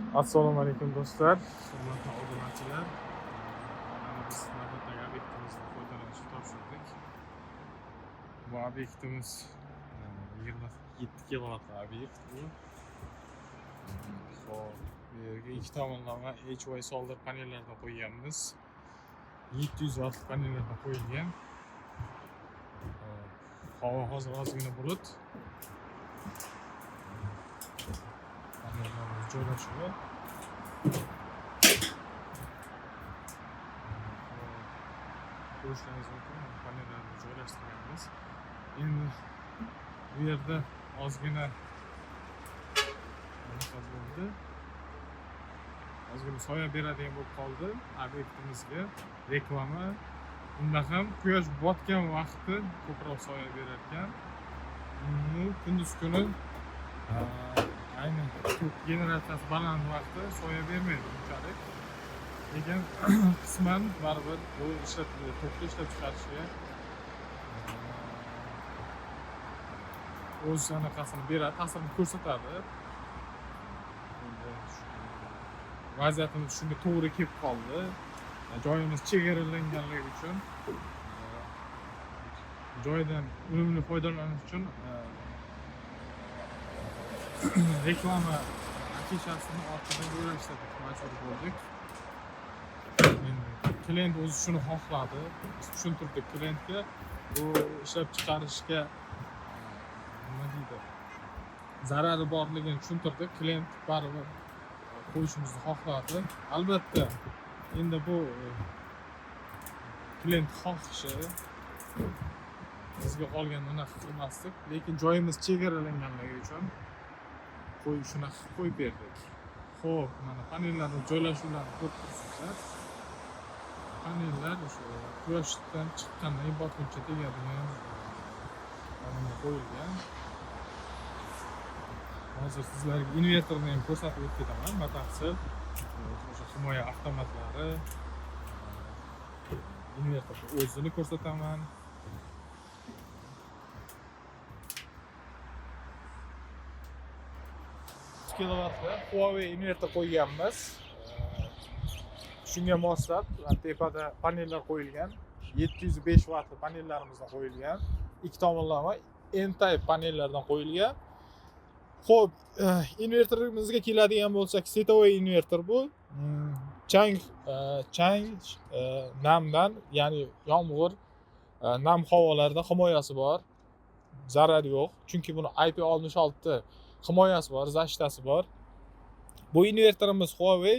Assalomu alaykum do'stlar, hurmatli obunachilar. Mana biz navbatdagi obyektimizni foydalanishga topshirdik. Bu obyektimiz 27 kilovatli obyekt bu. Xo'p, bu yerga ikki tomonlama HY solder panellardan qo'yganmiz. 700 wattli panellardan qo'yilgan. Havo hozir ozgina bulut. Panellarimiz joylashuvi. Ko'rishlaringiz mumkin, panellarni joylashtirganmiz. Endi bu yerda ozgina bo'ldi. Ozgina soya beradigan bo'lib qoldi obyektimizga. Reklama. Unda ham quyosh botgan vaqti ko'proq soya berar ekan. Kunduz kuni ayni generatsiyasi baland vaqti soya bermaydi unchalik. Lekin qisman baribir bu tokni ishlab chiqarishga o'z anaqasini beradi, ta'sirini ko'rsatadi. Vaziyatimiz shunga to'g'ri kelib qoldi. Joyimiz chegaralanganligi uchun joydan unumli foydalanish uchun reklama afishasini ortidan joylashtirdik, majbur bo'ldik. Endi klient o'zi shuni xohladi. Biz tushuntirdik klientga, bu ishlab chiqarishga nima deydi, zarari borligini tushuntirdik. Klient baribir qo'yishimizni xohladi. Albatta, endi bu klient xohishi, bizga qolgan unaqa qilmasdik, lekin joyimiz chegaralanganligi uchun shunaqa qo'yib berdik. Xo'p, mana panellarning joylashuvlarini ko'rib turibsizlar. Panellar o'sha quyoshdan chiqqandan keyin botguncha tegadigan qo'yilgan. Hozir sizlarga invertorni ham ko'rsatib o'tib ketaman batafsil. O'sha himoya avtomatlari, invertorni o'zini ko'rsataman. Kilovatli Huawei invertor qo'yganmiz. Shunga moslab tepada panellar qo'yilgan. 705 wattli panellarimizdan qo'yilgan. Ikki tomonlama N-type panellardan qo'yilgan. Xo'p, invertorimizga keladigan bo'lsak, svetовой invertor bu. Chang namdan, ya'ni yomg'ir, nam havolardan himoyasi bor. Zarar yo'q, chunki buni IP66 himoyasi bor, zashtasi bor. Bu invertorimiz Huawei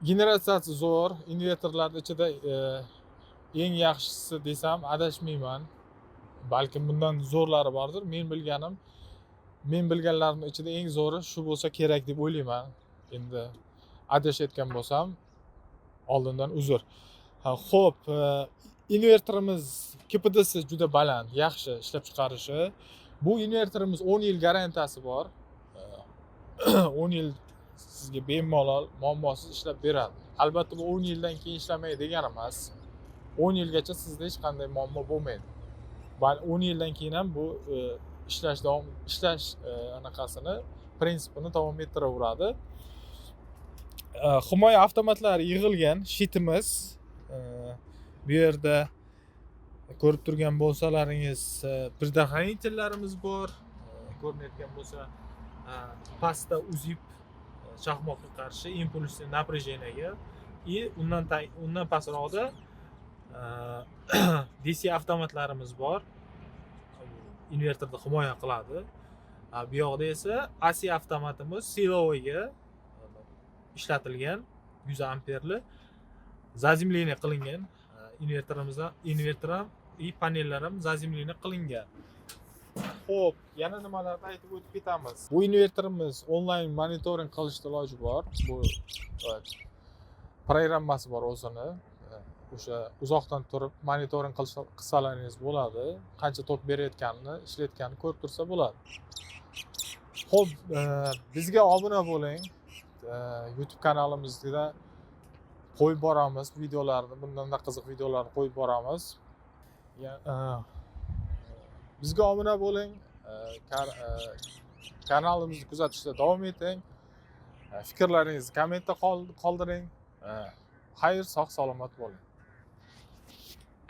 generatsiyasi zo'r invertorlar ichida eng yaxshisi desam adashmayman. Balkim bundan zo'rlari bordir. Men bilganlarimning ichida eng zo'ri shu bo'lsa kerak deb o'ylayman. Endi adashayotgan bo'lsam oldindan uzr. Xo'p, invertorimiz KPDsi juda baland, yaxshi ishlab chiqarishi. Bu invertorimiz 10 yil garantiyasi bor. 10 yil sizga bemalol muammosiz ishlab beradi. Albatta bu 10 yildan keyin ishlamaydi degani emas. 10 yilgacha sizda hech qanday muammo bo'lmaydi. Balki 10 yildan keyin ham bu ishlash anaqasini, prinsipini davom ettiraveradi. Himoya avtomatlari yig'ilgan shitimiz. Bu yerda ko'rib turgan bo'lsalaringiz, предохранительlarimiz bor. Ko'rinayotgan bo'lsa, pastda uzib chaqmoqqa qarshi impulsli напряжениyaga undan pastroqda DC avtomatlarimiz bor. Invertorni himoya qiladi. Bu yoqda esa AC avtomatimiz silovoyga ishlatilgan 100 amperli zazemleniya qilingan. Invertor ham panellar ham zazemleniya qilingan. Xo'p, yana nimalarni aytib o'tib ketamiz. Bu invertorimiz onlayn monitoring qilishga iloji bor. Bu programmasi bor o'zini. O'sha uzoqdan turib monitoring qilsalaringiz bo'ladi. Qancha tok berayotganini, ishlayotganini ko'rib tursa bo'ladi. Xo'p, bizga obuna bo'ling. YouTube kanalimizda qo'yib boramiz videolarni, bundan da qiziq videolarni qo'yib boramiz. Bizga obuna bo'ling. Kanalimizni kuzatishda davom eting. Fikrlaringizni kommentda qoldiring. Xayr, sog' salomat bo'ling.